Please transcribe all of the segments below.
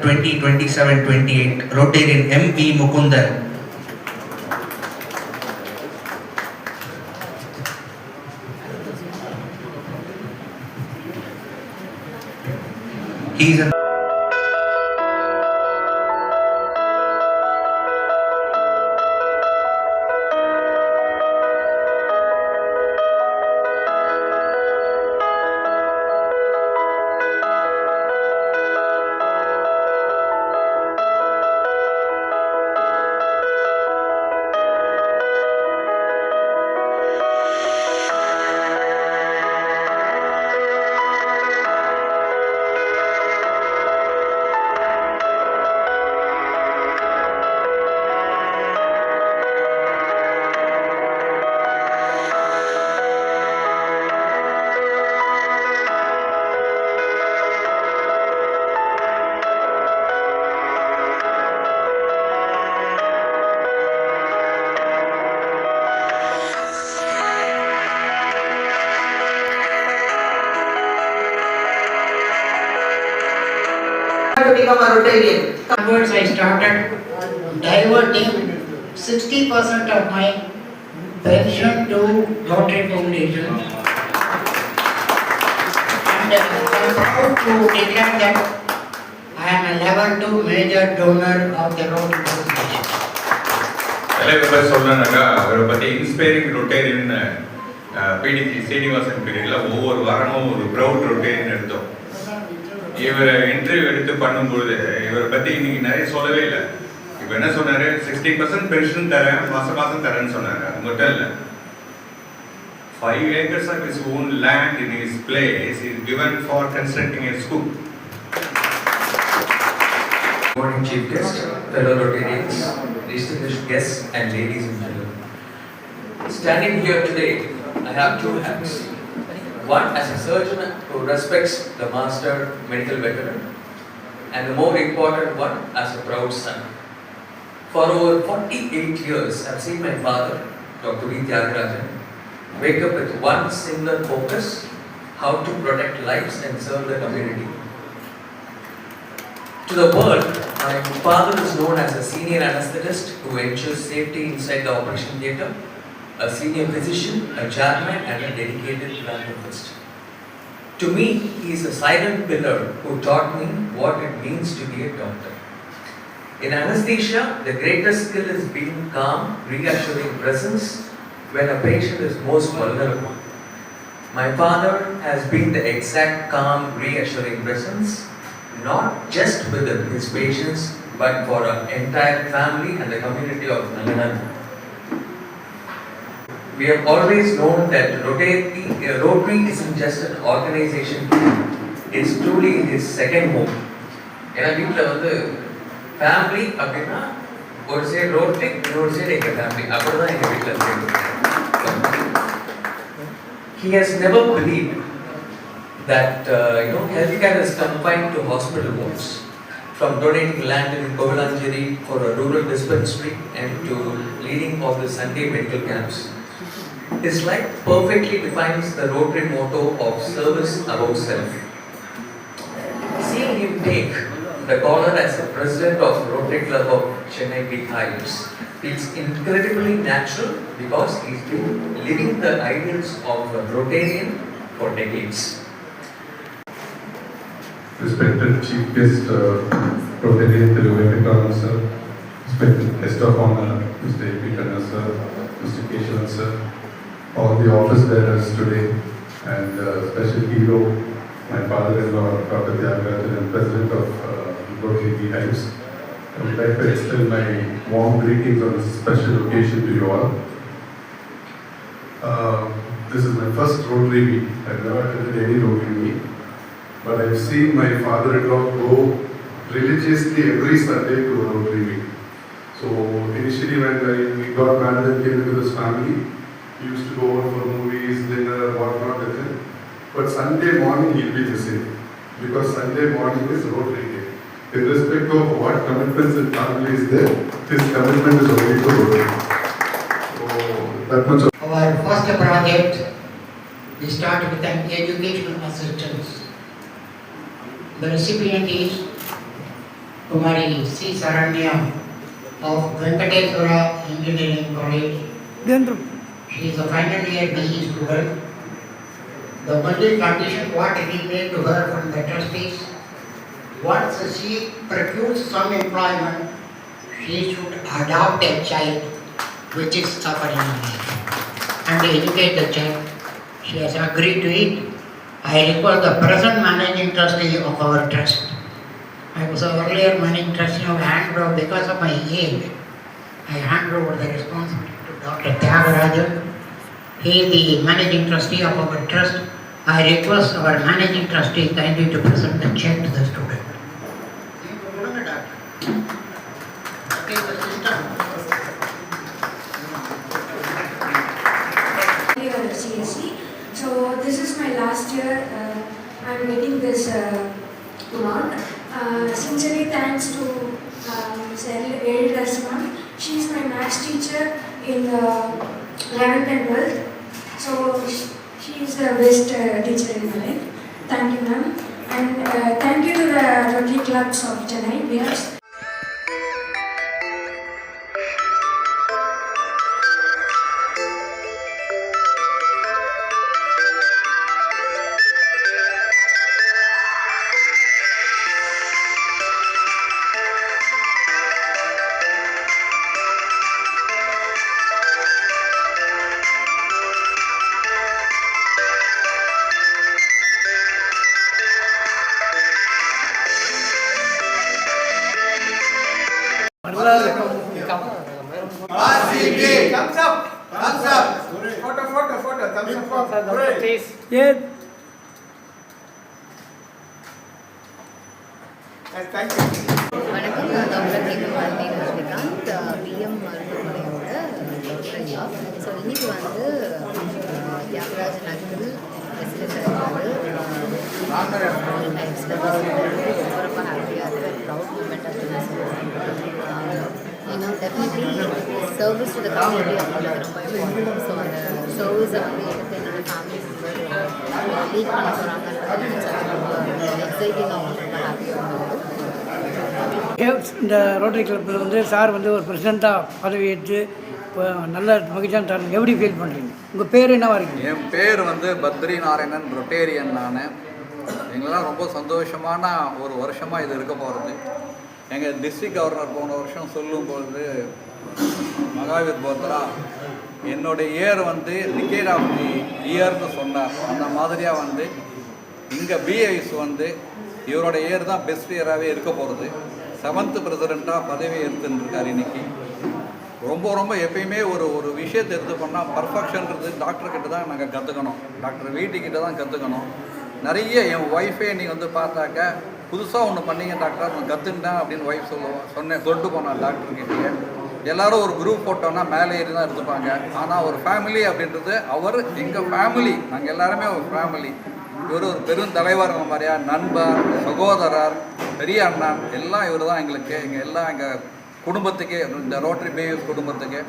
2027-28, Rotarian M.V. Mukundan. He is an to become a Rotarian. Onwards, I started diverting 60% of my pension to Rotary Foundation. And I am proud to declare that I am a level 2 major donor of the Rotary Foundation. Inspiring Rotarian PDC Srinivasan period over Varamo, proud Rotarian. இவர் interview எடுத்து பண்ணும்போது இவரை பற்றி இன்னைக்கு நிறைய சொல்லவே இல்லை. இப்போ என்ன சொன்னார், 60% பென்ஷன் தரேன், மாதம் மாதம் தரேன்னு சொன்னார். அது மட்டும் இல்லை, 5 acres of his own land in his place is given for constructing a school. Good morning, Chief Guest, fellow Rotarians, distinguished guests, and ladies and gentlemen. Standing here today, I have two hats. One as a surgeon who respects the master medical veteran, and the more important one as a proud son. For over 48 years, I have seen my father, Dr.V.THIAGARAJAN, wake up with one singular focus: how to protect lives and serve the community. To the world, my father is known as a senior anesthetist who ensures safety inside the operation theatre, a senior physician, a chairman, and a dedicated philanthropist. To me, he is a silent pillar who taught me what it means to be a doctor. In anesthesia, the greatest skill is being calm, reassuring presence when a patient is most vulnerable. My father has been the exact calm, reassuring presence, not just with his patients, but for our entire family and the community of Naganan. We have always known that Rotary isn't just an organization, it's truly his second home. In our family, one side Rotary, one side family. He has never believed that healthcare is confined to hospital wards. From donating land in Kovalanjeri for a rural dispensary and to leading all the Sunday medical camps. His life perfectly defines the Rotary motto of service above self. Seeing him take the collar as the president of Rotary Club of Chennai Beehives feels incredibly natural because he's been living the ideals of a Rotarian for decades. Respected Chief Guest, Rotarian Thiruvenkatam sir, respected Guest of Honor, Mr. A.P. Kanna sir, Mr. Keshavan sir, all the office bearers today, and special hero, my father-in-law, Dr. Thiagarajan, and President of Rotary Beehives. I would like to extend my warm greetings on this special occasion to you all. This is my first Rotary meet. I've never attended any Rotary meet, but I've seen my father-in-law go religiously every Sunday to a Rotary meet. So initially when we got married and came into this family, we used to go out for movies, dinner, whatnot with him. But Sunday morning he'll be the same, because Sunday morning is Rotary Day. Irrespective of what commitments in family is there, his commitment is only to Rotary. So that much. Our first project, we started with an educational assistance. The recipient is Kumari C. Saranya of Venkateswara Engineering College. She is a final year BE student. The only condition what we made to her from the trustees, once she procures some employment, she should adopt a child which is suffering and educate the child. She has agreed to it. I request the present managing trustee of our trust. I was an earlier managing trustee of hand over because of my age. I hand over the responsibility to Dr. Tyagarajan. He is the managing trustee of our trust. I request our managing trustee kindly to present the check to the student. CSE. So this is my last year. I'm getting this amount. Sincerely thanks to Ms. Elders ma'am. She is my maths teacher in 11th and 12th. So she is the best teacher in my life. Thank you ma'am. And thank you to the Rotary Clubs of Chennai Beehives. RCB, thumbs up, thumbs up. Photo, thumbs up, please. Yeah. Thank you. வணக்கம், doctor Rajinikanth, PM மருத்துவமனையோட doctor. So இன்றைக்கி வந்து Thiagarajan uncle resident டைம்ஸில் ரொம்ப ரொம்ப ஹாப்பியாக இருக்குது. Proud moment அப்படின்னு சொல்லுவாங்க. இன்னும் definitely service to the community அப்படிங்கிறது ரொம்ப இம்பார்ட்டன்ட். ஸோ அந்த சர்வீஸை வந்து எடுத்து என்னோட ஃபேமிலி மெம்பர் லீட் பண்ண போகிறாங்கன்றது ரொம்ப எக்ஸைட்டிங்காகவும் ரொம்ப ஹாப்பியாக இருந்தது. இந்த ரோட்டரி கிளப்பில் வந்து சார் வந்து ஒரு பிரசிடெண்ட்டாக பதவியேற்று நல்ல மகிழ்ச்சியான தருணம். எப்படி ஃபீல் பண்ணுறீங்க? உங்கள் பேர் என்னவா இருக்கீங்க? என் பேர் வந்து பத்ரி நாராயணன், ரொட்டேரியன். நான் எங்களெலாம் ரொம்ப சந்தோஷமான ஒரு வருஷமாக இது இருக்க போகிறது. எங்கள் டிஸ்ட்ரிக்ட் கவர்னர் போன வருஷம் சொல்லும்பொழுது மகாவீர் போத்ரா என்னுடைய இயர் வந்து டிகேட் ஆஃப் தி இயர்னு சொன்னார். அந்த மாதிரியாக வந்து இங்கே பிஐஸ் வந்து இவரோட இயர் தான் பெஸ்ட் இயராகவே இருக்க போகிறது. 7th பிரசிடெண்ட்டாக பதவி எடுத்துட்டுருக்கார் இன்றைக்கி. ரொம்ப ரொம்ப எப்பயுமே ஒரு விஷயத்தை எடுத்து பண்ணால் பர்ஃபெக்ஷன்றது டாக்டர்கிட்ட தான் நாங்கள் கற்றுக்கணும். டாக்டர் வீட்டுக்கிட்ட தான் கற்றுக்கணும். நிறைய என் ஒய்ஃபே நீங்கள் வந்து பார்த்தாக்க புதுசாக ஒன்று பண்ணீங்க டாக்டர், நான் கற்றுக்கிட்டேன் அப்படின்னு ஒய்ஃப் சொல்லிட்டு போனான் டாக்டர்கிட்டே. எல்லோரும் ஒரு குரூப் போட்டோன்னா மேலே ஏறி தான் எடுத்துப்பாங்க. ஆனால் ஒரு ஃபேமிலி அப்படின்றது அவர் எங்கள் ஃபேமிலி, நாங்கள் எல்லாருமே ஒரு ஃபேமிலி. இவர் ஒரு பெரும் தலைவர் மாதிரியா, நண்பர், சகோதரர், பெரிய அண்ணன் எல்லாம் இவர் தான் எங்களுக்கு. எங்கள் குடும்பத்துக்கே, இந்த ரோட்டரி பிஹேவ்ஸ் குடும்பத்துக்கு.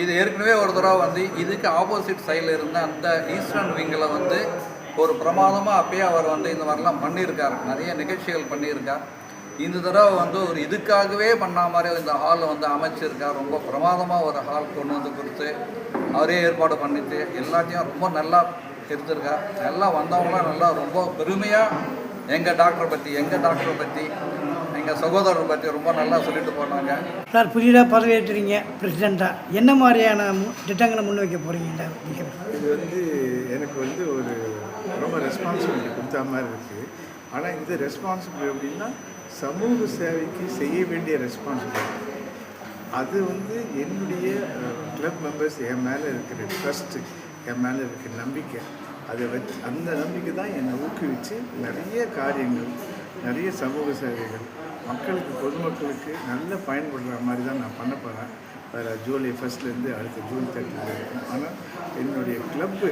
இது ஏற்கனவே ஒரு தடவை வந்து இதுக்கு ஆப்போசிட் சைடில் இருந்த அந்த ஈஸ்டர்ன் விங்கில் வந்து ஒரு பிரமாதமாக அப்பயே அவர் வந்து இந்த மாதிரிலாம் பண்ணியிருக்கார். நிறைய நிகழ்ச்சிகள் பண்ணியிருக்கார். இந்த தடவை வந்து ஒரு இதுக்காகவே பண்ண மாதிரி இந்த ஹாலை வந்து அமைச்சிருக்கார். ரொம்ப பிரமாதமாக ஒரு ஹால் கொண்டு வந்து கொடுத்து அவரே ஏற்பாடு பண்ணிட்டு எல்லாத்தையும் ரொம்ப நல்லா எடுத்திருக்கார். எல்லாம் வந்தவங்களாம் நல்லா ரொம்ப பெருமையாக எங்கள் டாக்டரை பற்றி, எங்கள் சகோதரரை பற்றி ரொம்ப நல்லா சொல்லிட்டு போனாங்க. சார், புதிதாக பதவியேற்றுறீங்க பிரசிடெண்ட்டாக, என்ன மாதிரியான திட்டங்களை முன்வைக்க போகிறீங்க? இது வந்து எனக்கு வந்து ஒரு ரொம்ப ரெஸ்பான்சிபிலிட்டி கொடுத்த மாதிரி இருக்குது. ஆனால் இந்த ரெஸ்பான்சிபிலிட்டி எப்படின்னா சமூக சேவைக்கு செய்ய வேண்டிய ரெஸ்பான்சிபிலிட்டி. அது வந்து என்னுடைய கிளப் மெம்பர்ஸ் என் மேலே இருக்கிற ட்ரஸ்ட்டு, என் மேலே இருக்கிற நம்பிக்கை, அதை வச்சு அந்த நம்பிக்கை தான் என்னை ஊக்குவிச்சு நிறைய காரியங்கள், நிறைய சமூக சேவைகள் மக்களுக்கு, பொதுமக்களுக்கு நல்ல பயன்படுற மாதிரி தான் நான் பண்ண போகிறேன். அதில் ஜூலை 1 அடுத்த ஜூன் 30 இருக்கும். ஆனால் என்னுடைய கிளப்பு,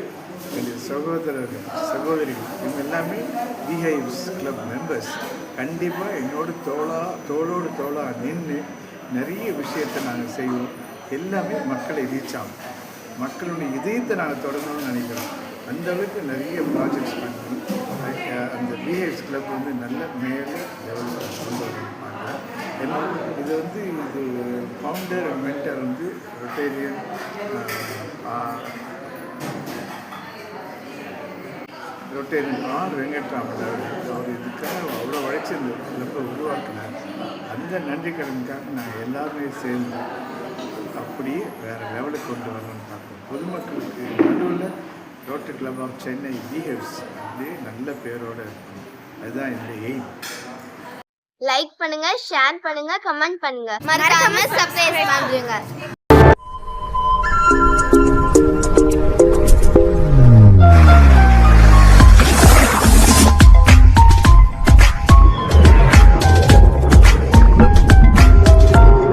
என்னுடைய சகோதரிகள் இவங்க எல்லாமே பிஹைவ்ஸ் கிளப் மெம்பர்ஸ் கண்டிப்பாக என்னோட தோளோடு தோளாக நின்று நிறைய விஷயத்தை நாங்கள் செய்வோம். எல்லாமே மக்களை ரீச் ஆகும். மக்களுடைய இதயத்தை நாங்கள் தொடங்கணும்னு நினைக்கிறோம். அந்தளவுக்கு நிறைய ப்ராஜெக்ட்ஸ் பண்ணி அந்த பிஹைவ்ஸ் கிளப் வந்து நல்ல மேலே லெவலில் கொண்டு வரணும். இது வந்து இது ஃபவுண்டர் அண்ட் மென்டர் வந்து ரொட்டேரியன் ரொட்டேரியன் ஆர் வெங்கட்ராமன் அவர் இதுக்காக அவ்வளோ உழைச்சிருந்து ரொம்ப உருவாக்கினார். அந்த நன்றி கடனுக்காக நாங்கள் எல்லாருமே சேர்ந்து அப்படியே வேறு லெவலுக்கு கொண்டு வரணும்னு பார்ப்போம். பொதுமக்களுக்கு நடுவில் ரோட்டரி கிளப் ஆஃப் சென்னை பீஹிவ்ஸ் அப்படியே நல்ல பேரோடு இருக்கணும். அதுதான் என்னுடைய எய்ம். லைக் பண்ணுங்க, ஷேர் பண்ணுங்க, கமெண்ட் பண்ணுங்க, மறக்காம சப்ஸ்கிரைப் பண்ணுங்க.